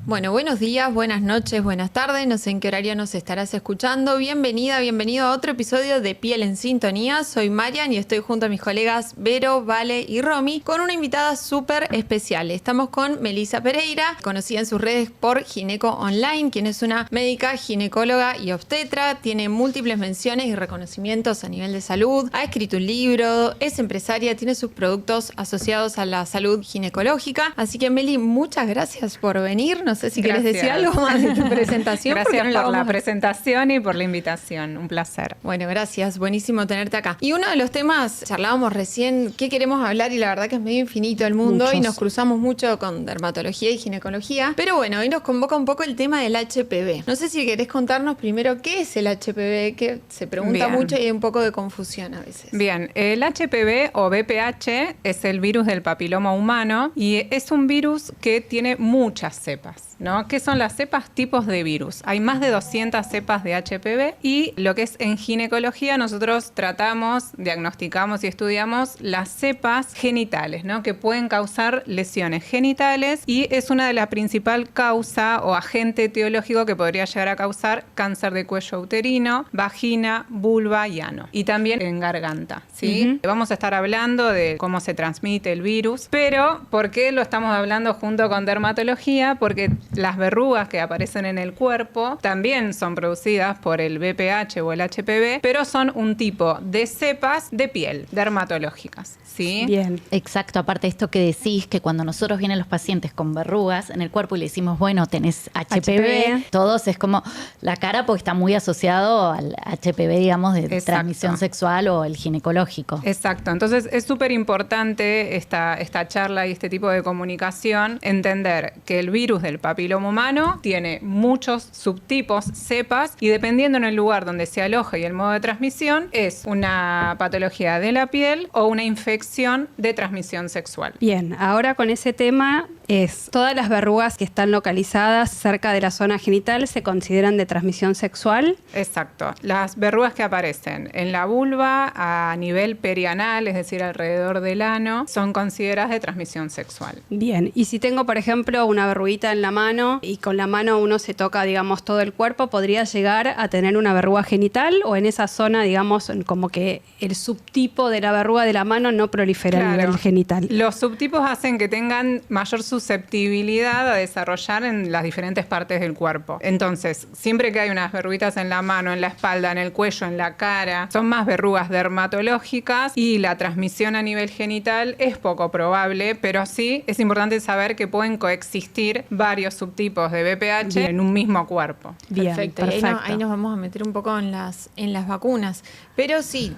Bueno, buenos días, buenas noches, buenas tardes, no sé en qué horario nos estarás escuchando. Bienvenida, bienvenido a otro episodio de Piel en Sintonía. Soy Marian y estoy junto a mis colegas Vero, Vale y Romy con una invitada súper especial. Estamos con Melissa Pereira, conocida en sus redes por Gineco Online, quien es una médica, ginecóloga y obstetra, tiene múltiples menciones y reconocimientos a nivel de salud, ha escrito un libro, es empresaria, tiene sus productos asociados a la salud ginecológica. Así que Meli, muchas gracias por venir. No sé si quieres decir algo más de tu presentación. Gracias por la presentación y por la invitación. Un placer. Bueno, gracias. Buenísimo tenerte acá. Y uno de los temas, charlábamos recién, ¿qué queremos hablar? Y la verdad que es medio infinito el mundo. Muchos. Y nos cruzamos mucho con dermatología y ginecología. Pero bueno, hoy nos convoca un poco el tema del HPV. No sé si querés contarnos primero qué es el HPV, que se pregunta mucho y hay un poco de confusión a veces. Bien, el HPV o VPH es el virus del papiloma humano y es un virus que tiene muchas cepas, ¿no? ¿Qué son las cepas? Tipos de virus. Hay más de 200 cepas de HPV y lo que es en ginecología nosotros tratamos, diagnosticamos y estudiamos las cepas genitales, ¿no? Que pueden causar lesiones genitales y es una de las principales causas o agente etiológico que podría llegar a causar cáncer de cuello uterino, vagina, vulva y ano. Y también en garganta, ¿sí? Vamos a estar hablando de cómo se transmite el virus, pero ¿por qué lo estamos hablando junto con dermatología? Porque las verrugas que aparecen en el cuerpo también son producidas por el VPH o el HPV, pero son un tipo de cepas de piel dermatológicas, ¿sí? Bien, exacto. Aparte de esto que decís, que cuando nosotros vienen los pacientes con verrugas en el cuerpo y le decimos, bueno, tenés HPV, todos es como la cara porque está muy asociado al HPV, digamos, de transmisión sexual o el ginecológico. Exacto. Entonces es súper importante esta charla y este tipo de comunicación, entender que el virus del papiloma humano tiene muchos subtipos, cepas, y dependiendo en el lugar donde se aloja y el modo de transmisión, es una patología de la piel o una infección de transmisión sexual. Bien, ahora con ese tema es, todas las verrugas que están localizadas cerca de la zona genital se consideran de transmisión sexual. Exacto. Las verrugas que aparecen en la vulva a nivel perianal, es decir, alrededor del ano, son consideradas de transmisión sexual. Bien, y si tengo, por ejemplo, una verruguita en la mano y con la mano uno se toca, digamos, todo el cuerpo, ¿podría llegar a tener una verruga genital o en esa zona, digamos, como que el subtipo de la verruga de la mano no prolifera a nivel genital? Los subtipos hacen que tengan mayor susceptibilidad a desarrollar en las diferentes partes del cuerpo. Entonces, siempre que hay unas verruguitas en la mano, en la espalda, en el cuello, en la cara, son más verrugas dermatológicas y la transmisión a nivel genital es poco probable, pero sí es importante saber que pueden coexistir varios subtipos de VPH en un mismo cuerpo. Bien, perfecto. Ahí nos vamos a meter un poco en las vacunas. Pero sí,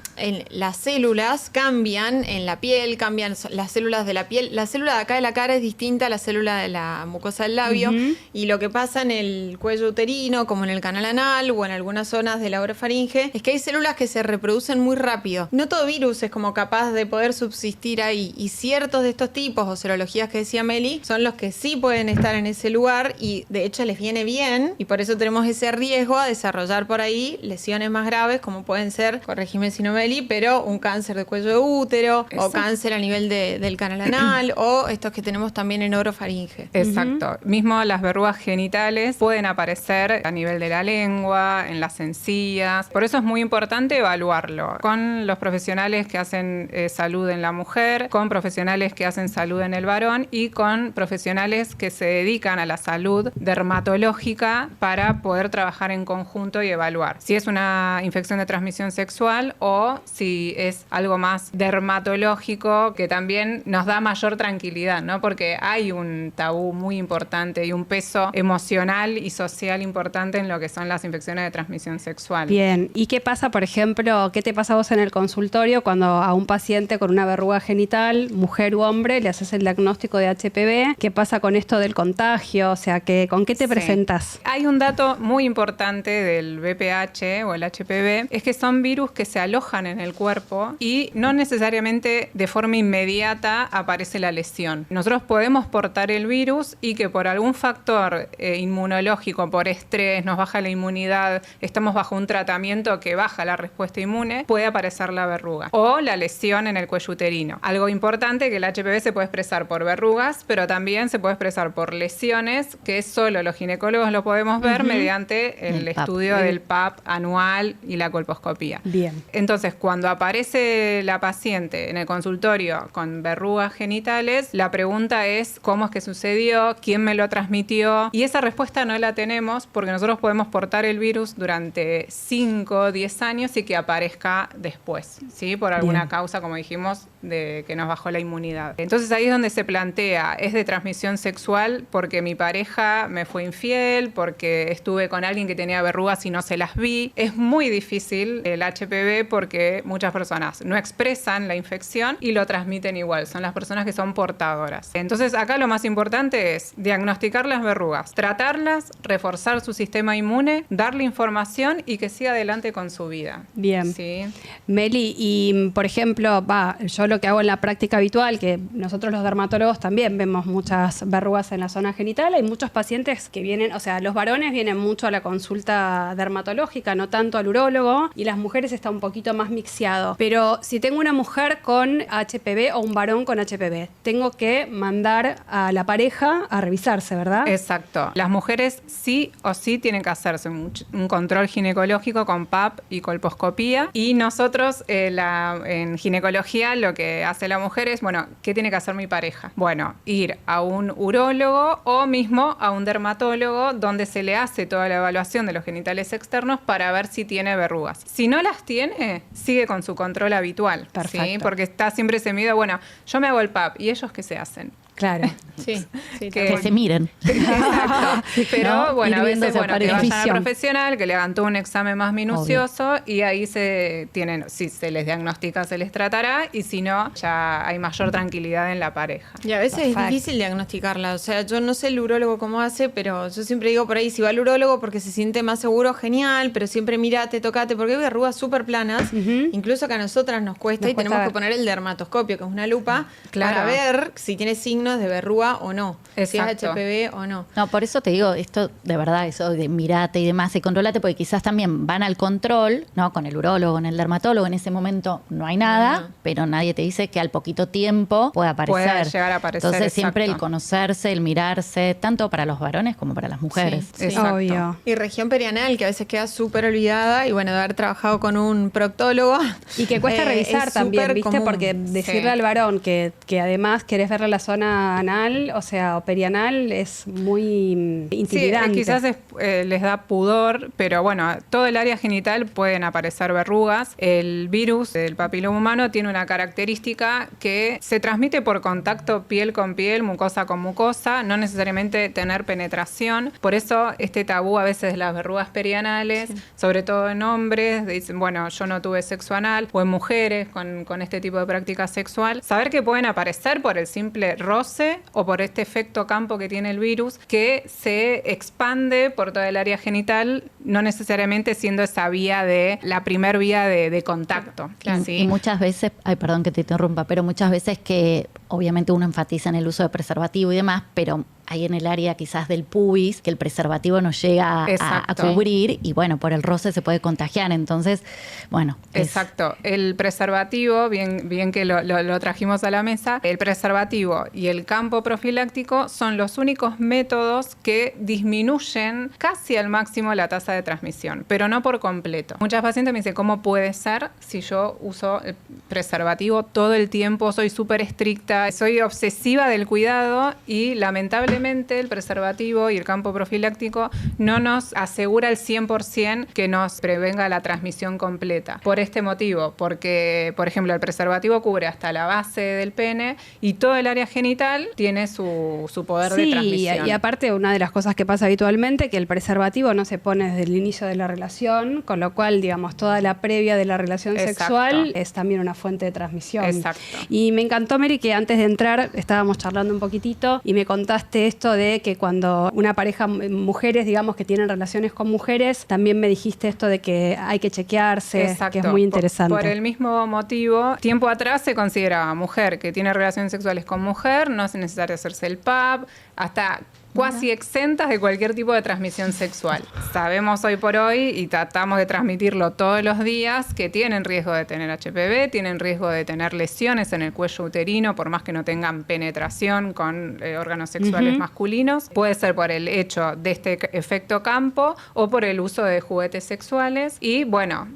las células cambian en la piel, cambian las células de la piel. La célula de acá de la cara es distinta a la célula de la mucosa del labio. Y lo que pasa en el cuello uterino, como en el canal anal o en algunas zonas de la orofaringe, es que hay células que se reproducen muy rápido. No todo virus es como capaz de poder subsistir ahí. Y ciertos de estos tipos o serologías que decía Meli son los que sí pueden estar en ese lugar y de hecho les viene bien. Y por eso tenemos ese riesgo a desarrollar por ahí lesiones más graves como pueden ser, corregime si no, Meli, pero un cáncer de cuello de útero o cáncer a nivel del canal anal o estos que tenemos también en orofaringe. Exacto. Mismo las verrugas genitales pueden aparecer a nivel de la lengua, en las encías. Por eso es muy importante evaluarlo con los profesionales que hacen salud en la mujer, con profesionales que hacen salud en el varón y con profesionales que se dedican a la salud dermatológica para poder trabajar en conjunto y evaluar si es una infección de transmisión sexual o si es algo más dermatológico, que también nos da mayor tranquilidad, ¿no? Porque hay un tabú muy importante y un peso emocional y social importante en lo que son las infecciones de transmisión sexual. Bien, ¿y qué pasa, por ejemplo, qué te pasa a vos en el consultorio cuando a un paciente con una verruga genital, mujer u hombre, le haces el diagnóstico de HPV? ¿Qué pasa con esto del contagio? O sea, ¿con qué te presentas? Hay un dato muy importante del VPH o el HPV, es que son virus que se alojan en el cuerpo y no necesariamente de forma inmediata aparece la lesión. Nosotros podemos portar el virus y que por algún factor inmunológico, por estrés, nos baja la inmunidad, estamos bajo un tratamiento que baja la respuesta inmune, puede aparecer la verruga o la lesión en el cuello uterino. Algo importante, que el HPV se puede expresar por verrugas, pero también se puede expresar por lesiones infecciones que solo los ginecólogos lo podemos ver mediante el estudio del PAP anual y la colposcopía. Bien. Entonces, cuando aparece la paciente en el consultorio con verrugas genitales, la pregunta es cómo es que sucedió, quién me lo transmitió, y esa respuesta no la tenemos porque nosotros podemos portar el virus durante 5 o 10 años y que aparezca después, ¿sí? Por alguna causa, como dijimos, de que nos bajó la inmunidad. Entonces ahí es donde se plantea, ¿es de transmisión sexual porque mi pareja me fue infiel, porque estuve con alguien que tenía verrugas y no se las vi? Es muy difícil el HPV porque muchas personas no expresan la infección y lo transmiten igual, son las personas que son portadoras. Entonces acá lo más importante es diagnosticar las verrugas, tratarlas, reforzar su sistema inmune, darle información y que siga adelante con su vida. Bien. ¿Sí? Meli, y por ejemplo, yo lo que hago en la práctica habitual, que nosotros los dermatólogos también vemos muchas verrugas en la zona genital, hay muchos pacientes que vienen, o sea, los varones vienen mucho a la consulta dermatológica, no tanto al urólogo, y las mujeres está un poquito más mixeado. Pero si tengo una mujer con HPV o un varón con HPV, tengo que mandar a la pareja a revisarse, ¿verdad? Exacto. Las mujeres sí o sí tienen que hacerse un control ginecológico con PAP y colposcopía, y nosotros en ginecología lo que hace la mujer es, bueno, ¿qué tiene que hacer mi pareja? Bueno, ir a un urólogo o mismo a un dermatólogo donde se le hace toda la evaluación de los genitales externos para ver si tiene verrugas. Si no las tiene, sigue con su control habitual. Perfecto. ¿Sí? Porque está siempre ese miedo, bueno, yo me hago el PAP, ¿y ellos qué se hacen? Claro. Sí, Que se miren. Exacto. Pero ¿no? bueno, a Ir viendo veces esa que vayan visión. al profesional, que le hagan todo un examen más minucioso y ahí si se les diagnostica, se les tratará, y si no, ya hay mayor tranquilidad en la pareja. Y a veces Perfecto. es difícil diagnosticarla. O sea, yo no sé el urólogo cómo hace, pero yo siempre digo por ahí, si va al urólogo porque se siente más seguro, genial, pero siempre mirate, tocate, porque hay verrugas súper planas, incluso que a nosotras nos cuesta y tenemos ver. que poner el dermatoscopio, que es una lupa, Claro. para ver si tiene signos de verruga o no, Exacto. si es HPV o no. No, por eso te digo, esto de verdad, eso de mirate y demás, y controlate, porque quizás también van al control, ¿no? Con el urólogo, con el dermatólogo, en ese momento no hay nada, No. pero nadie te dice que al poquito tiempo puede aparecer. Puede llegar a aparecer, Entonces siempre el exacto. conocerse, el mirarse, tanto para los varones como para las mujeres. Sí. Exacto. Obvio. Y región perianal, que a veces queda súper olvidada, y bueno, de haber trabajado con un proctólogo. Y que cuesta revisar es también, súper ¿viste? común. Porque decirle Sí. al varón que además querés verle la zona anal, o sea, o perianal, es muy intimidante. Sí, quizás les da pudor, pero bueno, todo el área genital pueden aparecer verrugas. El virus del papiloma humano tiene una característica que se transmite por contacto piel con piel, mucosa con mucosa, no necesariamente tener penetración. Por eso este tabú a veces de las verrugas perianales, sobre todo en hombres, dicen, bueno, yo no tuve sexo anal, o en mujeres con este tipo de práctica sexual. Saber que pueden aparecer por el simple roce o por este efecto campo que tiene el virus, que se expande por toda el área genital, no necesariamente siendo esa vía la primer vía de contacto. Y, ¿sí? y muchas veces, ay, perdón que te interrumpa, pero muchas veces que obviamente uno enfatiza en el uso de preservativo y demás, pero hay en el área quizás del pubis que el preservativo no llega a Exacto. cubrir y bueno, por el roce se puede contagiar. Entonces, bueno. Exacto. El preservativo, bien que lo trajimos a la mesa, el preservativo y el campo profiláctico son los únicos métodos que disminuyen casi al máximo la tasa de transmisión, pero no por completo. Muchas pacientes me dicen, ¿cómo puede ser si yo uso el preservativo todo el tiempo? Soy súper estricta, soy obsesiva del cuidado y lamentablemente el preservativo y el campo profiláctico no nos asegura al 100% que nos prevenga la transmisión completa. Por este motivo, porque, por ejemplo, el preservativo cubre hasta la base del pene y todo el área genital tiene su poder de transmisión. Y aparte, una de las cosas que pasa habitualmente, que el preservativo no se pone desde el inicio de la relación, con lo cual, digamos, toda la previa de la relación Exacto. sexual es también una fuente de transmisión. Exacto. Y me encantó, Mary, que antes de entrar estábamos charlando un poquitito y me contaste esto de que cuando una pareja, mujeres, digamos, que tienen relaciones con mujeres, también me dijiste esto de que hay que chequearse, Exacto. que es muy interesante. Por el mismo motivo, tiempo atrás se consideraba mujer que tiene relaciones sexuales con mujer, no es necesario hacerse el PAP, hasta cuasi exentas de cualquier tipo de transmisión sexual. Sabemos hoy por hoy, y tratamos de transmitirlo todos los días, que tienen riesgo de tener HPV, tienen riesgo de tener lesiones en el cuello uterino, por más que no tengan penetración con órganos sexuales masculinos. Puede ser por el hecho de este efecto campo o por el uso de juguetes sexuales. Y bueno,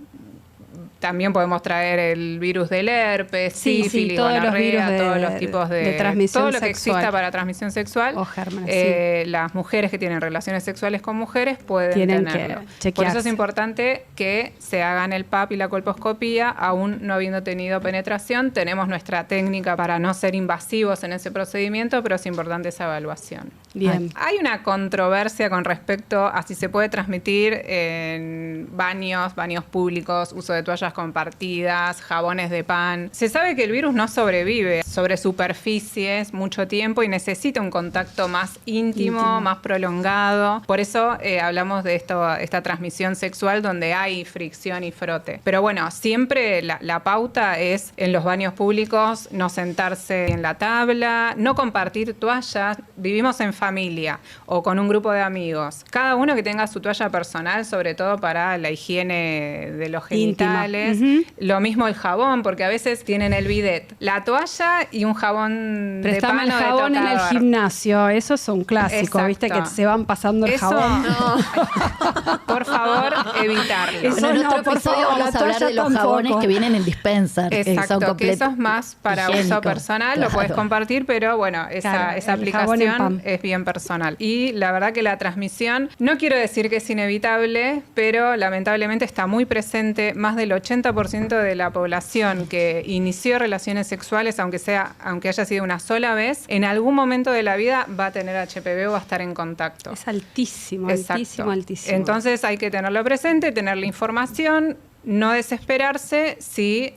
también podemos traer el virus del herpes, sífilis, todos gonorrea, los virus todos los tipos de transmisión todo lo que sexual. exista para transmisión sexual. O gérmenes, Las mujeres que tienen relaciones sexuales con mujeres pueden Tienen tenerlo. que Por chequearse. eso es importante que se hagan el PAP y la colposcopía, aún no habiendo tenido penetración. Tenemos nuestra técnica para no ser invasivos en ese procedimiento, pero es importante esa evaluación. Bien. Hay una controversia con respecto a si se puede transmitir en baños públicos, uso de toallas compartidas, jabones de pan. Se sabe que el virus no sobrevive sobre superficies mucho tiempo y necesita un contacto más íntimo, más prolongado. Por eso hablamos de esta transmisión sexual donde hay fricción y frote. Pero bueno, siempre la pauta es en los baños públicos no sentarse en la tabla, no compartir toallas. Vivimos en familia o con un grupo de amigos. Cada uno que tenga su toalla personal, sobre todo para la higiene de los genitales. Lo mismo el jabón, porque a veces tienen el bidet, la toalla y un jabón Préstame de el pano jabón de en el tocador. gimnasio, eso es un clásico, Exacto. ¿viste? Que se van pasando el Eso, jabón. por favor, evitarlo. Eso Bueno, en no, otro por episodio favor, vamos la a hablar toalla de los tampoco. jabones que vienen en dispenser, que son Exacto, que completos. eso es más para uso personal, lo puedes compartir, pero bueno, Claro, esa el jabón en aplicación pan. es bien personal. Y la verdad que la transmisión, no quiero decir que es inevitable, pero lamentablemente está muy presente. Más del 80% de la población que inició relaciones sexuales, aunque haya sido una sola vez, en algún momento de la vida va a tener HPV o va a estar en contacto. Es altísimo, Exacto. altísimo. Entonces hay que tenerlo presente, tener la información, no desesperarse, sí.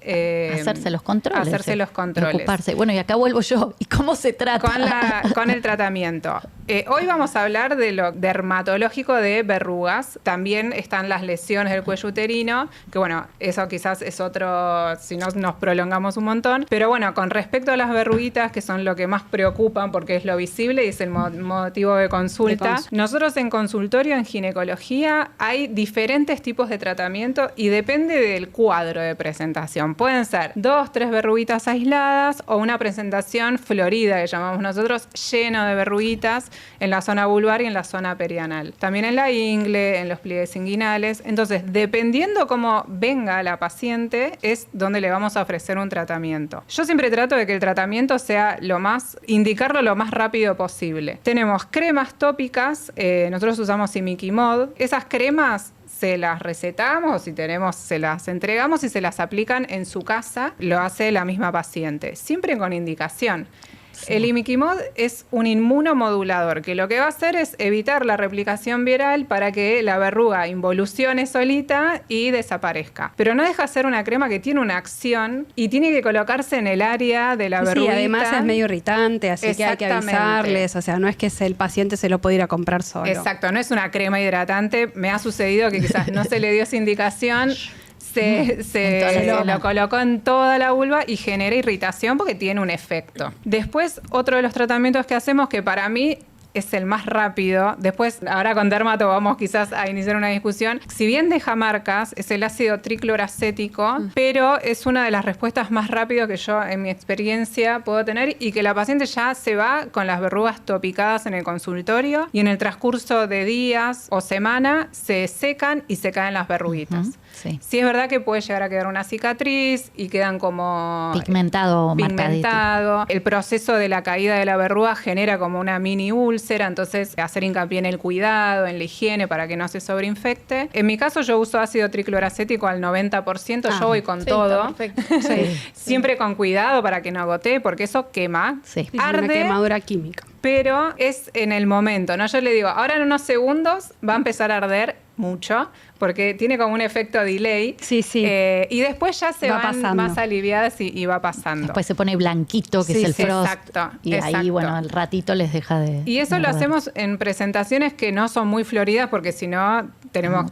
Hacerse los controles. Hacerse los controles. Ocuparse. Bueno, y acá vuelvo yo. ¿Y cómo se trata? Con el tratamiento. Hoy vamos a hablar de lo dermatológico de verrugas. También están las lesiones del cuello uterino, que bueno, eso quizás es otro, si no nos prolongamos un montón. Pero bueno, con respecto a las verruguitas, que son lo que más preocupan porque es lo visible y es el motivo de consulta. Nosotros en consultorio, en ginecología, hay diferentes tipos de tratamiento y depende del cuadro de presentación. Pueden ser 2, 3 verruguitas aisladas o una presentación florida, que llamamos nosotros, lleno de verruguitas en la zona vulvar y en la zona perianal. También en la ingle, en los pliegues inguinales. Entonces, dependiendo cómo venga la paciente, es donde le vamos a ofrecer un tratamiento. Yo siempre trato de que el tratamiento sea indicarlo lo más rápido posible. Tenemos cremas tópicas, nosotros usamos Imiquimod. Esas cremas se las recetamos, si tenemos, se las entregamos y se las aplican en su casa. Lo hace la misma paciente, siempre con indicación. Sí. El Imiquimod es un inmunomodulador que lo que va a hacer es evitar la replicación viral para que la verruga involucione solita y desaparezca. Pero no deja de ser una crema que tiene una acción y tiene que colocarse en el área de la verruga. Sí, además es medio irritante, así que hay que avisarles. O sea, no es que el paciente se lo puede ir a comprar solo. Exacto, no es una crema hidratante. Me ha sucedido que quizás no se le dio esa indicación. Se lo colocó en toda la vulva y genera irritación porque tiene un efecto. Después, otro de los tratamientos que hacemos, que para mí es el más rápido. Después, ahora con dermato vamos quizás a iniciar una discusión. Si bien deja marcas, es el ácido tricloracético, pero es una de las respuestas más rápidas que yo, en mi experiencia, puedo tener y que la paciente ya se va con las verrugas topicadas en el consultorio y en el transcurso de días o semana se secan y se caen las verruguitas. Sí. Sí, es verdad que puede llegar a quedar una cicatriz y quedan como pigmentado. El proceso de la caída de la verruga genera como una mini úlcera, entonces hacer hincapié en el cuidado, en la higiene para que no se sobreinfecte. En mi caso yo uso ácido tricloracético al 90%, yo voy con todo. Sí. Siempre con cuidado para que no gotee, porque eso quema. Sí. Arde, una quemadura química. Pero es en el momento, ¿no? Yo le digo, ahora en unos segundos va a empezar a arder mucho, porque tiene como un efecto delay. Sí, sí. Y después ya se van pasando. más aliviadas y va pasando. Después se pone blanquito, que es el frost. Exacto. Y ahí, bueno, al ratito les deja de... Y eso lo hacemos en presentaciones que no son muy floridas, porque si no, tenemos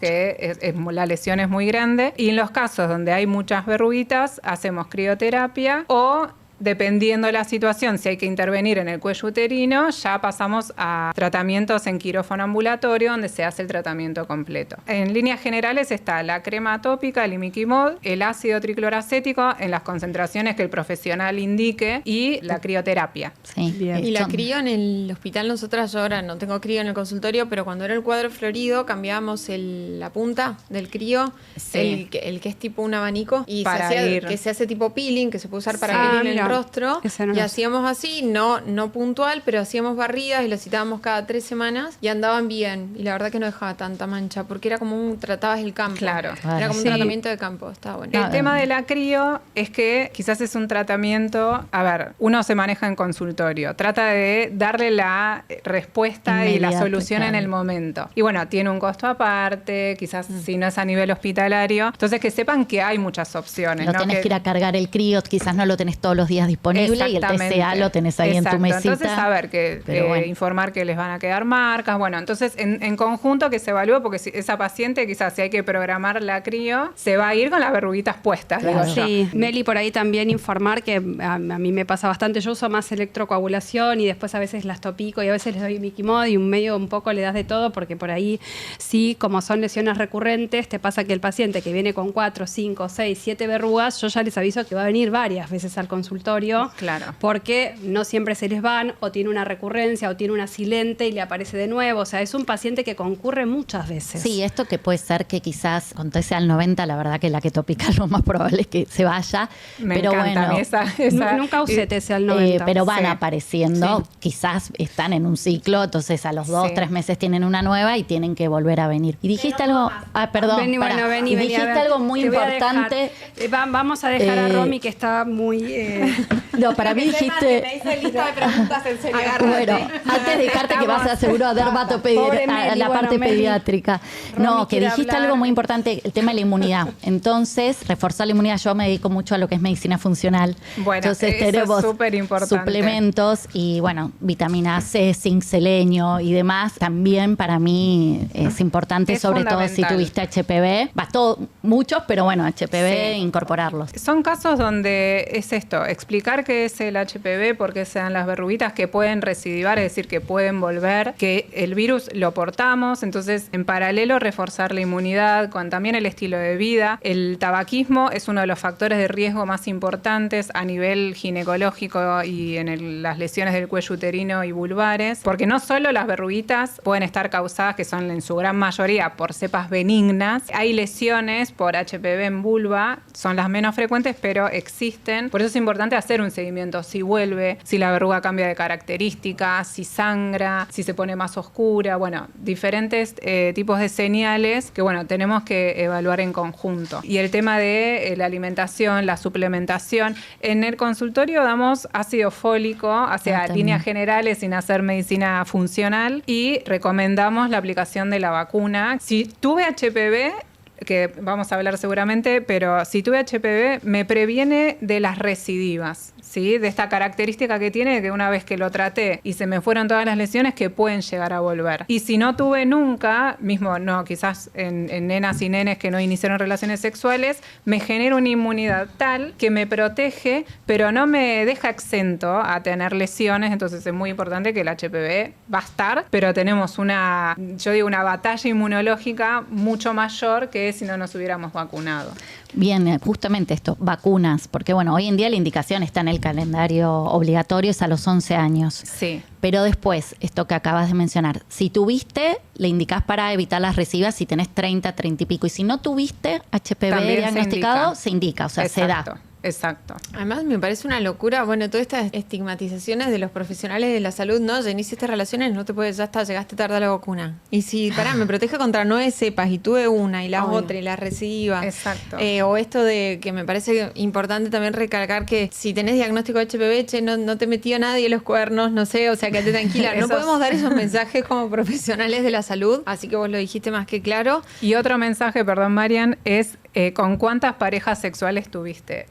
la lesión es muy grande. Y en los casos donde hay muchas verruguitas, hacemos crioterapia o dependiendo de la situación, si hay que intervenir en el cuello uterino, ya pasamos a tratamientos en quirófano ambulatorio, donde se hace el tratamiento completo. En líneas generales está la crema tópica, el imiquimod, el ácido tricloracético en las concentraciones que el profesional indique y la crioterapia. Sí. Bien. Y la crío en el hospital, nosotras, yo ahora no tengo crío en el consultorio, pero cuando era el cuadro florido cambiábamos la punta del crío, Sí. el que es tipo un abanico, y Para que se hace tipo peeling, que se puede usar para Sí. peeling en Mira, el rostro, ese no y lo sé. hacíamos así, no puntual, pero hacíamos barridas y lo citábamos cada 3 semanas y andaban bien, y la verdad que no dejaba tanta mancha, porque era como tratabas el campo. Claro. Era como un Sí. tratamiento de campo, estaba bueno. El tema de la crío es que quizás es un tratamiento, a ver, uno se maneja en consultorio, trata de darle la respuesta y la Inmediata, solución en claro. el momento. Y bueno, tiene un costo aparte, quizás si no es a nivel hospitalario. Entonces que sepan que hay muchas opciones. Lo ¿no? tenés que ir a cargar el crío, quizás no lo tenés todos los días disponible y el Exactamente. TCA lo tenés ahí en tu Exacto. mesita. Entonces, saber que Pero bueno. informar que les van a quedar marcas. Bueno, entonces en conjunto que se evalúe, porque si esa paciente quizás si hay que programar la crío, se va a ir con las verruguitas puestas, Claro. digo yo. Sí, Meli, por ahí también informar que a mí me pasa bastante. Yo uso más electrocoagulación y después a veces las topico y a veces les doy Miquimod y un medio un poco le das de todo, porque por ahí sí, como son lesiones recurrentes, te pasa que el paciente que viene con 4, 5, 6, 7 verrugas, yo ya les aviso que va a venir varias veces al consultorio. Claro. Porque no siempre se les van, o tiene una recurrencia, o tiene una silente y le aparece de nuevo. O sea, es un paciente que concurre muchas veces. Sí, esto que puede ser que quizás con TCA al 90, la verdad que la que tópica lo más probable es que se vaya. Me pero encanta a bueno, mí esa Nunca usé TCA al 90. pero van Sí. apareciendo, Sí. quizás están en un ciclo, entonces a los 2, Sí. 3 meses tienen una nueva y tienen que volver a venir. Y dijiste algo, perdón, Vení, pará. bueno, vení, Y vení, a dijiste ver. algo muy Te voy a importante. dejar. Vamos a dejar a Romy, que está muy... No, para mí dijiste. hice lista de preguntas en serio. Bueno, antes de dejarte que vas a seguro a Pobre a la Meli, parte Meli. pediátrica. Romy No, que quiere dijiste hablar. algo muy importante, el tema de la inmunidad. Entonces, reforzar la inmunidad, yo me dedico mucho a lo que es medicina funcional. Bueno, entonces eso es tenemos superimportante. suplementos y bueno, vitamina C, zinc, selenio y demás. También para mí es importante, Es sobre todo si fundamental. tuviste HPV. Muchos, pero bueno, HPV, Sí. incorporarlos. Son casos donde es esto, explicar qué es el HPV, por qué se dan las verruguitas, que pueden recidivar, es decir, que pueden volver, que el virus lo portamos, entonces en paralelo reforzar la inmunidad con también el estilo de vida. El tabaquismo es uno de los factores de riesgo más importantes a nivel ginecológico y en las lesiones del cuello uterino y vulvares, porque no solo las verruguitas pueden estar causadas, que son en su gran mayoría por cepas benignas, hay lesiones por HPV en vulva, son las menos frecuentes, pero existen. Por eso es importante hacer un seguimiento, si vuelve, si la verruga cambia de características, si sangra, si se pone más oscura, bueno, diferentes tipos de señales que, bueno, tenemos que evaluar en conjunto. Y el tema de la alimentación, la suplementación, en el consultorio damos ácido fólico, hacia también. líneas generales sin hacer medicina funcional, y recomendamos la aplicación de la vacuna. Si tuve HPV, que vamos a hablar seguramente, pero si tuve HPV me previene de las recidivas, ¿sí? De esta característica que tiene, que una vez que lo traté y se me fueron todas las lesiones, que pueden llegar a volver. Y si no tuve nunca, mismo no, quizás en nenas y nenes que no iniciaron relaciones sexuales, me genera una inmunidad tal que me protege, pero no me deja exento a tener lesiones. Entonces es muy importante que el HPV va a estar, pero tenemos una batalla inmunológica mucho mayor que si no nos hubiéramos vacunado. Bien, justamente esto, vacunas, porque bueno, hoy en día la indicación está en el calendario obligatorio, es a los 11 años. Sí. Pero después, esto que acabas de mencionar, si tuviste, le indicás para evitar las recidivas si tenés 30, 30 y pico. Y si no tuviste HPV También diagnosticado, se indica, o sea, se da. Exacto. Además, me parece una locura, bueno, todas estas estigmatizaciones de los profesionales de la salud, ¿no? Ya iniciaste relaciones, no te puedes, ya está, llegaste tarde a la vacuna. Y si, me protege contra 9 cepas y tuve una y las Obvio. otras y las recidivas. Exacto. O esto de que me parece importante también recalcar que si tenés diagnóstico de HPV, che, no te metió nadie los cuernos, no sé, o sea, quédate tranquila. No Esos- podemos dar esos mensajes como profesionales de la salud, así que vos lo dijiste más que claro. Y otro mensaje, perdón, Marian, es ¿con cuántas parejas sexuales tuviste?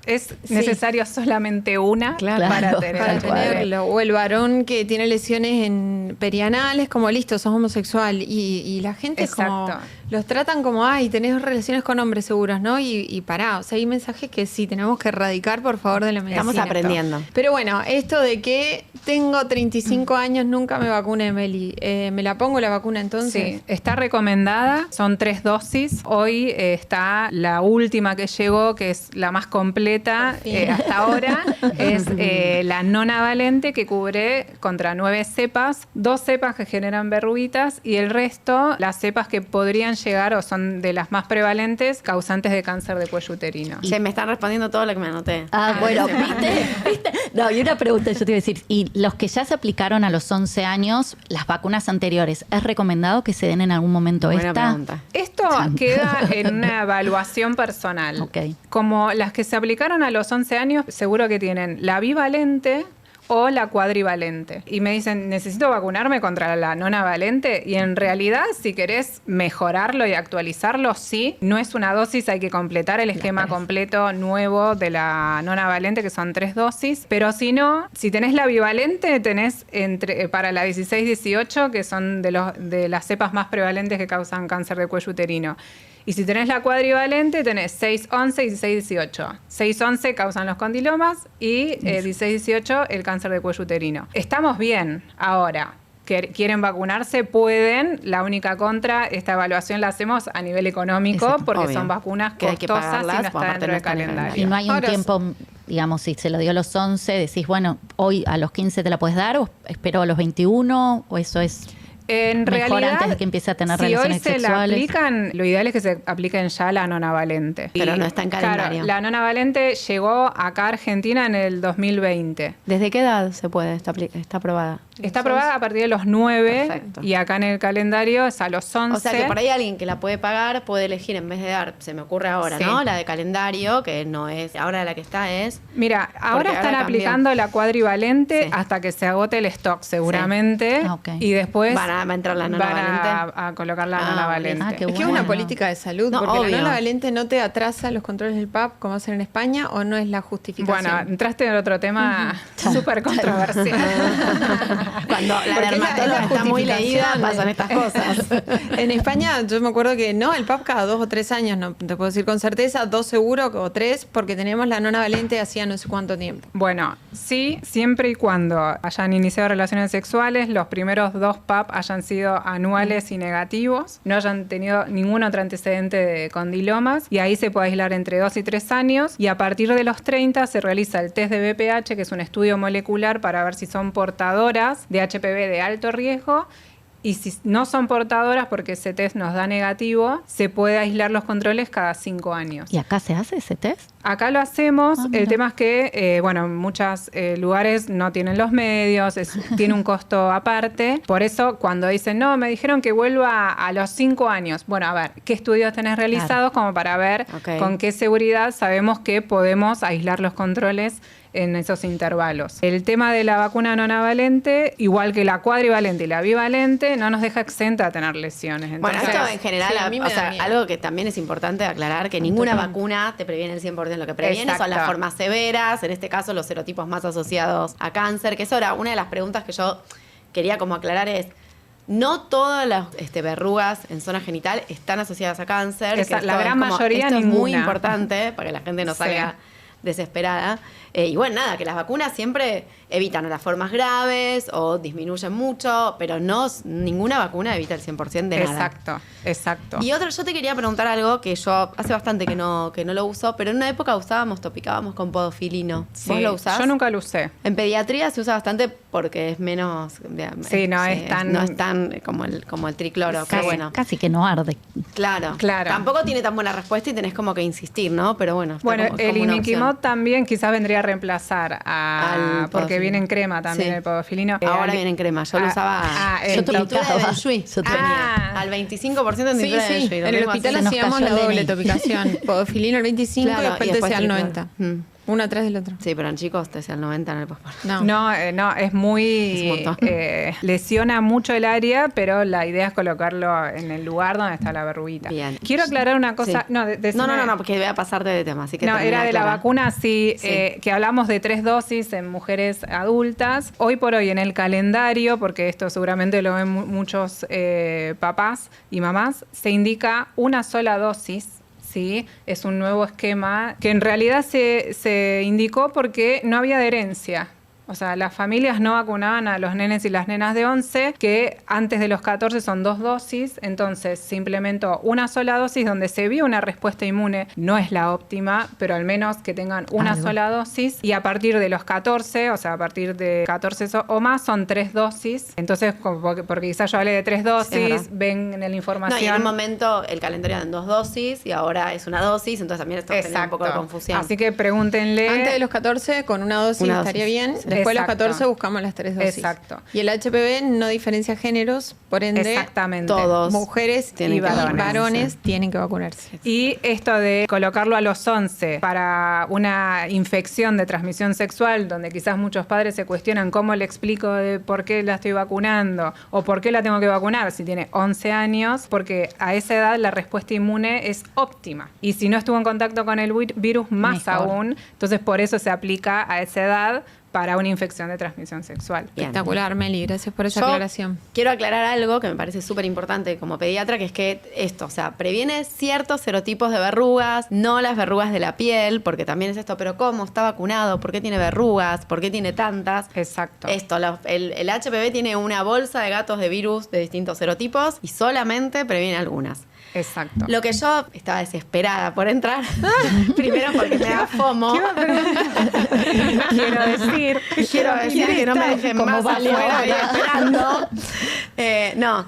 Es necesario solamente una Claro. para tener Para HPV. tenerlo. O el varón que tiene lesiones en perianales, como listo, sos homosexual. Y la gente es como, Exacto. los tratan como, ay, tenés relaciones con hombres seguros, ¿no? Y pará, o sea, hay mensajes que sí, tenemos que erradicar, por favor, de la medicina. Estamos aprendiendo. Pero bueno, esto de que tengo 35 años, nunca me vacuné, Meli. ¿Me la pongo la vacuna entonces? Sí, está recomendada, son 3 dosis. Hoy está la última que llegó, que es la más completa hasta ahora, es la nonavalente, que cubre contra 9 cepas, 2 cepas que generan verruguitas y el resto, las cepas que podrían llegar o son de las más prevalentes, causantes de cáncer de cuello uterino. Se me están respondiendo todo lo que me anoté. Bueno, ¿viste? No, y una pregunta yo te iba a decir, y los que ya se aplicaron a los 11 años, las vacunas anteriores, ¿es recomendado que se den en algún momento Buena esta? pregunta. Esto queda en una evaluación personal. Ok. Como las que se aplicaron a los 11 años, seguro que tienen la bivalente o la cuadrivalente. Y me dicen, necesito vacunarme contra la nonavalente. Y en realidad, si querés mejorarlo y actualizarlo, sí. No es una dosis, hay que completar el esquema completo nuevo de la nonavalente, que son 3 dosis. Pero si no, si tenés la bivalente, tenés para la 16-18, que son de las cepas más prevalentes que causan cáncer de cuello uterino. Y si tenés la cuadrivalente, tenés 6-11 y 16-18. 6-11 causan los condilomas y 16-18 el cáncer de cuello uterino. Estamos bien ahora. Que quieren vacunarse, pueden. La única contra, esta evaluación la hacemos a nivel económico, Exacto. porque Obvio. son vacunas Que hay que costosas pagarlas, y no está aparte dentro no del están en el calendario. Y no hay un Ahora, tiempo, digamos, si se lo dio a los 11, decís, bueno, hoy a los 15 te la puedes dar, o espero a los 21, o eso es... En Mejor realidad, antes de que empiece a tener si relaciones hoy se la sexuales. aplican, lo ideal es que se apliquen ya la nonavalente. Pero no está en calendario. Claro, la nonavalente llegó acá a Argentina en el 2020. ¿Desde qué edad se puede? Está aprobada. Está aprobada a partir de los 9 Perfecto. y acá en el calendario es a los 11. O sea que por ahí alguien que la puede pagar puede elegir en vez de dar, se me ocurre ahora, Sí. ¿no? La de calendario, que no es, ahora la que está es... Mira, ahora Porque están ahora cambió. aplicando la cuadrivalente Sí. hasta que se agote el stock seguramente. Ah, ok. Y después Va a entrar la van nonavalente. a colocar la Ah, nonavalente. buenísimo. Ah, qué Es que es bueno. una política de salud, No, porque obvio. la nonavalente no te atrasa los controles del PAP como hacen en España, o no es la justificación. Bueno, entraste en otro tema súper controversial. Cuando la Porque dermatóloga es la está muy leída, justificación. pasan estas cosas. En España yo me acuerdo que no, el PAP cada 2 o 3 años, no te puedo decir con certeza, 2 seguro o 3, porque tenemos la nonavalente hacía no sé cuánto tiempo. Bueno, sí, siempre y cuando hayan iniciado relaciones sexuales, los primeros 2 PAP hayan sido anuales y negativos, no hayan tenido ningún otro antecedente de condilomas, y ahí se puede aislar entre 2 y 3 años, y a partir de los 30 se realiza el test de BPH, que es un estudio molecular para ver si son portadoras de HPV de alto riesgo. Y si no son portadoras, porque ese test nos da negativo, se puede aislar los controles cada 5 años. ¿Y acá se hace ese test? Acá lo hacemos, Ah, mira. el tema es que, bueno, en muchos lugares no tienen los medios, tiene un costo aparte. Por eso, cuando dicen, no, me dijeron que vuelva a los 5 años. Bueno, a ver, ¿qué estudios tenés realizados como para ver Ok. con qué seguridad sabemos que podemos aislar los controles en esos intervalos? El tema de la vacuna nonavalente, igual que la cuadrivalente y la bivalente, no nos deja exenta a tener lesiones. Bueno, Entonces, esto en general, sí, a mí me o da sea, miedo. algo que también es importante aclarar, que ninguna vacuna te previene el 100%. Lo que previene son las Exacto. formas severas, en este caso los serotipos más asociados a cáncer, que eso era una de las preguntas que yo quería como aclarar es, no todas las verrugas en zona genital están asociadas a cáncer. Esa- que la esto gran es como- mayoría, esto es muy ninguna. importante para que la gente no Sí. salga desesperada. Y bueno, nada, que las vacunas siempre evitan las formas graves o disminuyen mucho, pero ninguna vacuna evita el 100% de nada. Exacto. Y otro, yo te quería preguntar algo que yo hace bastante que no lo uso, pero en una época topicábamos con podofilino. Sí, ¿Vos lo usás? yo nunca lo usé. En pediatría se usa bastante porque es menos... Sí, no es tan- No es tan como el tricloro, pero bueno. Casi que no arde. Claro. Claro. Tampoco tiene tan buena respuesta y tenés como que insistir, ¿no? Pero bueno. está Bueno, como el una imiquimod opción. también quizás vendría a reemplazar Al porque podofilino. viene en crema también Sí. el podofilino. Ahora viene en crema. Yo lo usaba en en tintura de topicaba. Benchui. Yo tenía. Ah. Al 25% en Sí, tintura de sí, Benchui. Lo en el mismo hospital así. nos hacíamos cayó la el doble DNI. topicación. Podofilino el 25 Claro, y después y te después decía el tricloro. 90. Uno atrás del otro. Sí, pero en chicos te decía el 90 en el posparto. No. No, es muy... Es un montón. lesiona mucho el área, pero la idea es colocarlo en el lugar donde está la verruguita. Bien. Quiero aclarar una cosa... Sí. No, No, porque voy a pasarte de tema, así que No, termina era de la aclarar. vacuna, sí, Sí. que hablamos de 3 dosis en mujeres adultas. Hoy por hoy en el calendario, porque esto seguramente lo ven muchos papás papás y mamás, se indica una sola dosis. Sí, es un nuevo esquema que en realidad se indicó porque no había adherencia. O sea, las familias no vacunaban a los nenes y las nenas de 11, que antes de los 14 son 2 dosis, entonces se implementó una sola dosis donde se vio una respuesta inmune, no es la óptima, pero al menos que tengan una sola dosis, y a partir de los 14, o sea, a partir de 14 o más, son 3 dosis. Entonces, porque quizás yo hablé de 3 dosis, ven en la información... No, y en un momento el calendario eran 2 dosis y ahora es una dosis, entonces también esto genera un poco de confusión. Así que pregúntenle... Antes de los 14, con una dosis estaría bien. Después de los 14 buscamos las 3 dosis. Exacto. Y el HPV no diferencia géneros, por ende, todos, mujeres y varones tienen que vacunarse. Y esto de colocarlo a los 11 para una infección de transmisión sexual, donde quizás muchos padres se cuestionan cómo le explico de por qué la estoy vacunando o por qué la tengo que vacunar si tiene 11 años, porque a esa edad la respuesta inmune es óptima. Y si no estuvo en contacto con el virus, más aún. Entonces, por eso se aplica a esa edad para una infección de transmisión sexual. Bien. Espectacular, Meli, gracias por esa aclaración. Quiero aclarar algo que me parece súper importante como pediatra, que es que esto, o sea, previene ciertos serotipos de verrugas, no las verrugas de la piel, porque también es esto, pero ¿cómo? ¿Está vacunado? ¿Por qué tiene verrugas? ¿Por qué tiene tantas? Exacto. Esto, el HPV tiene una bolsa de gatos de virus de distintos serotipos y solamente previene algunas. Exacto. Lo que yo estaba desesperada por entrar, primero porque me da FOMO. Quiero decir que no me dejen más afuera ahí esperando. No,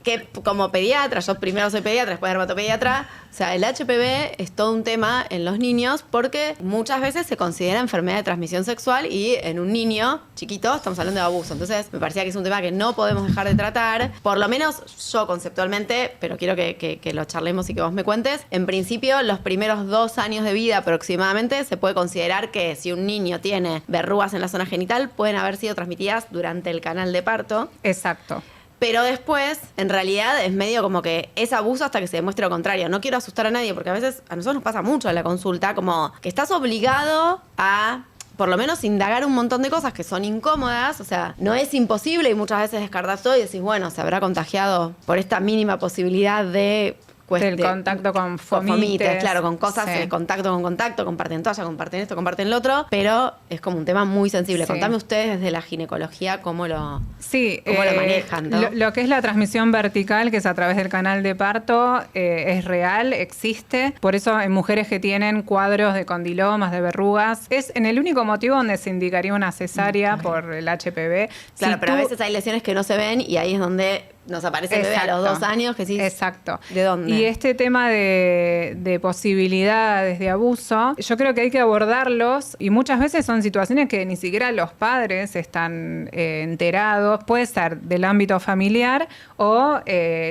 que como pediatra, yo primero soy pediatra, después dermatopediatra, o sea, el HPV es todo un tema en los niños porque muchas veces se considera enfermedad de transmisión sexual y en un niño chiquito estamos hablando de abuso. Entonces, me parecía que es un tema que no podemos dejar de tratar, por lo menos yo conceptualmente, pero quiero que lo charlemos y que vos me cuentes. En principio, los primeros 2 años de vida aproximadamente se puede considerar que si un niño tiene verrugas en la zona genital, pueden haber sido transmitidas durante el canal de parto. Exacto. Pero después, en realidad, es medio como que es abuso hasta que se demuestre lo contrario. No quiero asustar a nadie, porque a veces a nosotros nos pasa mucho en la consulta, como que estás obligado a, por lo menos, indagar un montón de cosas que son incómodas. O sea, no es imposible y muchas veces descartás todo y decís, bueno, se habrá contagiado por esta mínima posibilidad de... Del contacto con fomites. Claro, con cosas de contacto con contacto, comparten toalla, comparten esto, comparten lo otro, pero es como un tema muy sensible. Sí. Contame ustedes desde la ginecología cómo lo manejan, ¿no? Lo que es la transmisión vertical, que es a través del canal de parto, es real, existe. Por eso en mujeres que tienen cuadros de condilomas, de verrugas, es en el único motivo donde se indicaría una cesárea por el HPV. Claro, pero a veces hay lesiones que no se ven y ahí es donde nos aparece el bebé a los 2 años que sí. Exacto. ¿De dónde? Y este tema de posibilidades de abuso, yo creo que hay que abordarlos y muchas veces son situaciones que ni siquiera los padres están enterados. Puede ser del ámbito familiar o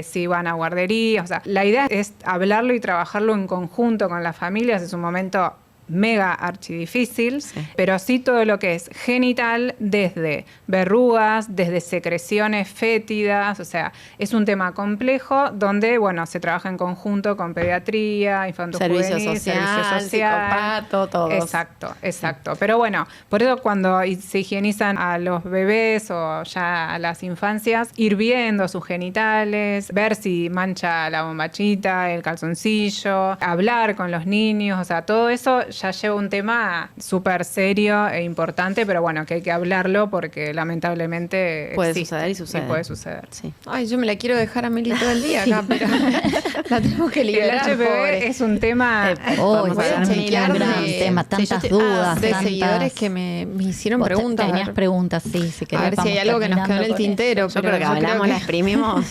si van a guarderías. O sea, la idea es hablarlo y trabajarlo en conjunto con las familias. Es un momento mega archidifícil, pero sí todo lo que es genital, desde verrugas, desde secreciones fétidas, o sea, es un tema complejo donde, bueno, se trabaja en conjunto con pediatría, infanto-juvenil, servicio social, psicopato, todos. Exacto. Pero bueno, por eso cuando se higienizan a los bebés o ya a las infancias, ir viendo sus genitales, ver si mancha la bombachita, el calzoncillo, hablar con los niños, o sea, todo eso ya lleva un tema súper serio e importante, pero bueno, que hay que hablarlo porque lamentablemente puede suceder y sucede. Sí, puede suceder. Sí. Ay, yo me la quiero dejar a Meli todo el día acá, pero la tenemos que liberar. El HPV pobre. Es un tema... Voy a chequear un gran tema, tantas dudas. De seguidores que me hicieron preguntas. Tenías preguntas, sí. Si a ver si hay algo que nos quedó en el tintero. Yo creo que hablamos, la exprimimos.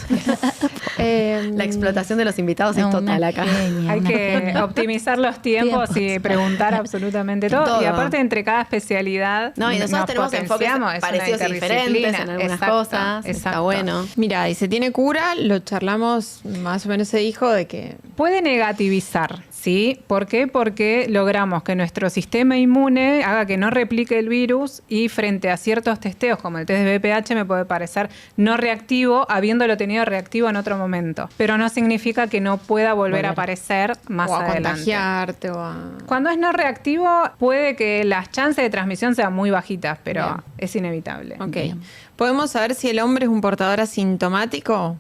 La explotación de los invitados es total acá. Hay que optimizar los tiempos y preguntar absolutamente todo. Y aparte, entre cada especialidad, no, y nosotros tenemos enfoques parecidos y diferentes en algunas cosas. Está bueno. Mira, y se tiene cura, lo charlamos, más o menos se dijo de que... Puede negativizar, ¿sí? ¿Por qué? Porque logramos que nuestro sistema inmune haga que no replique el virus y frente a ciertos testeos, como el test de BPH, me puede parecer no reactivo, habiéndolo tenido reactivo en otro momento. Pero no significa que no pueda volver a aparecer más adelante. Contagiarte o a... Cuando es no reactivo, puede que las chances de transmisión sean muy bajitas, pero bien, es inevitable. Ok. Bien. ¿Podemos saber si el hombre es un portador asintomático?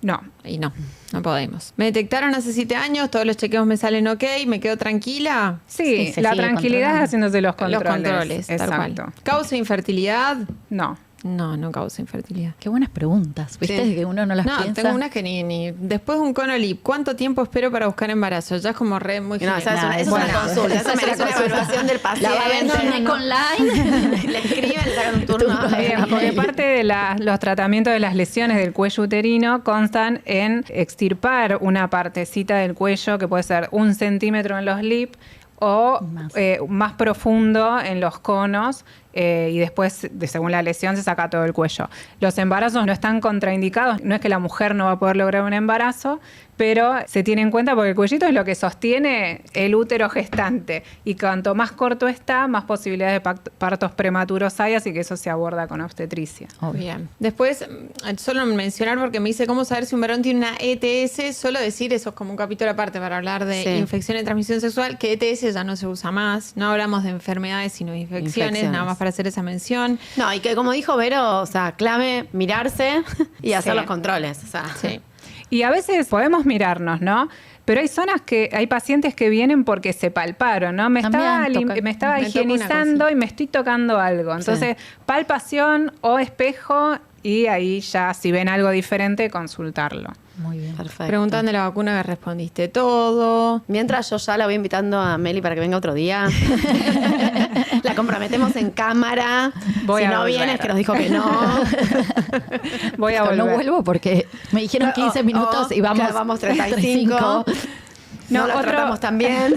No. Y no podemos. Me detectaron hace 7 años, todos los chequeos me salen ok, me quedo tranquila. Sí, se la sigue tranquilidad es controlando. haciéndose los controles. Los controles, tal Exacto. cual. ¿Causa infertilidad? No. No causa infertilidad. Qué buenas preguntas. ¿Viste Sí. que uno no las No, piensa? tengo unas que ni. Después de un Conolip, ¿cuánto tiempo espero para buscar embarazo? Ya es como muy No, general. esa es una, No, eso es una bueno, consulta, esa eso es merece una una consulta. evaluación del paciente. La va a ver Nick online. Le escriben, le sacan un turno. Bien, porque parte de los tratamientos de las lesiones del cuello uterino constan en extirpar una partecita del cuello que puede ser 1 centímetro en los lip o Más. más profundo en los conos y después, según la lesión, se saca todo el cuello. Los embarazos no están contraindicados, no es que la mujer no va a poder lograr un embarazo, pero se tiene en cuenta porque el cuellito es lo que sostiene el útero gestante y cuanto más corto está, más posibilidades de partos prematuros hay, así que eso se aborda con obstetricia. Obvio. Bien. Después, solo mencionar porque me dice cómo saber si un varón tiene una ETS, solo decir, eso es como un capítulo aparte para hablar de Sí. infección de transmisión sexual, que ETS ya no se usa más, no hablamos de enfermedades sino de infecciones, nada más para hacer esa mención. No, y que como dijo Vero, o sea, clave mirarse y hacer Sí. los controles. O sea, Sí. Y a veces podemos mirarnos, ¿no? Pero hay zonas que hay pacientes que vienen porque se palparon, ¿no? Me También estaba, toca- me estaba me toca una higienizando cosita. y me estoy tocando algo. Entonces, palpación o espejo y ahí ya si ven algo diferente, consultarlo. Muy bien. perfecto. Preguntando la vacuna que respondiste todo. Mientras yo ya la voy invitando a Meli para que venga otro día. La comprometemos en cámara. Voy si a no volver. viene es que nos dijo que no. Voy a Pero volver. no vuelvo porque me dijeron 15 minutos y vamos, claro, vamos 35. No, lo tratamos tan bien.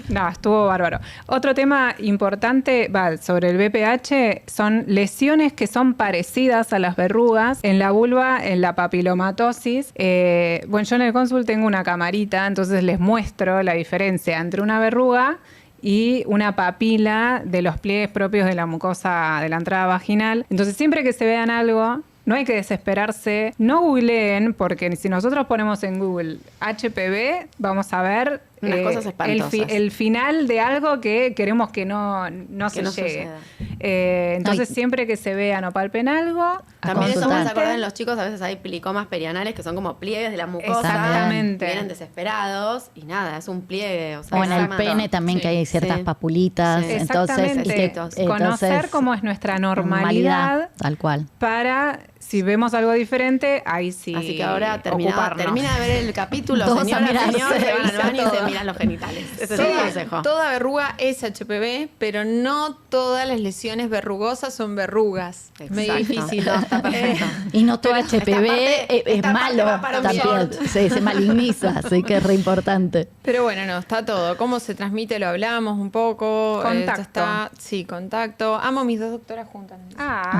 No, estuvo bárbaro. Otro tema importante sobre el BPH son lesiones que son parecidas a las verrugas en la vulva, en la papilomatosis. Bueno, yo en el cónsul tengo una camarita, entonces les muestro la diferencia entre una verruga y una papila de los pliegues propios de la mucosa de la entrada vaginal. Entonces, siempre que se vean algo, no hay que desesperarse, no googleen, porque si nosotros ponemos en Google HPV, vamos a ver Unas cosas espantosas. el final de algo que queremos que no se no llegue. suceda. Entonces, Ay. siempre que se vean o palpen algo, También eso consultar. me hace acordar en los chicos, a veces hay plicomas perianales que son como pliegues de la mucosa. Exactamente. Vienen desesperados y nada, es un pliegue. O, sea, O en el llama- pene también Sí, que hay ciertas sí. papulitas. Sí. Entonces, exactamente. Conocer cómo es nuestra normalidad Tal cual. para, si vemos algo diferente, ahí sí Así que ahora ocuparnos. termina de ver el capítulo, Todos a señora, mirarse, señor, se van al revisa baño y se todo. miran los genitales. Ese es Sí, el consejo. toda verruga es HPV, pero no todas las lesiones verrugosas son verrugas. Es medio Exacto. difícil. No, está perfecto. Y no todo Pero esta HPV es esta parte malo va para un también. short. Se maligniza, así que es re importante. Pero bueno, no, está todo. ¿Cómo se transmite? Lo hablamos un poco. Contacto. Ya está. Sí, contacto. Amo mis 2 doctoras juntas. Ah,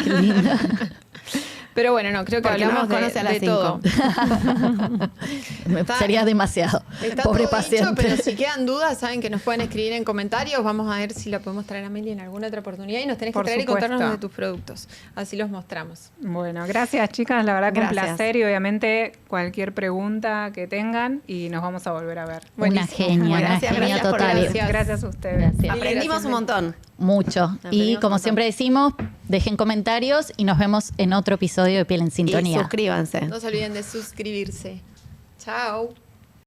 Qué lindo. Pero bueno, no, creo que Porque no hablamos nos conoce a las de todo. Está- Sería demasiado. Está Pobre todo dicho, paciente. pero si quedan dudas, saben que nos pueden escribir en comentarios. Vamos a ver si la podemos traer a Meli en alguna otra oportunidad y nos tenés que Por traer y supuesto. contarnos de tus productos. Así los mostramos. bueno, gracias chicas, la verdad que Gracias. un placer y obviamente cualquier pregunta que tengan y nos vamos a volver a ver. Una Buenísimo. genia, Gracias, una genia gracias por total. venir. Gracias a ustedes. Gracias. Aprendimos Gracias, un montón. Mucho. Y Aprendimos como un siempre decimos, dejen comentarios y nos vemos en otro episodio de Piel en Y Sintonía. suscríbanse. No se olviden de suscribirse. Chao.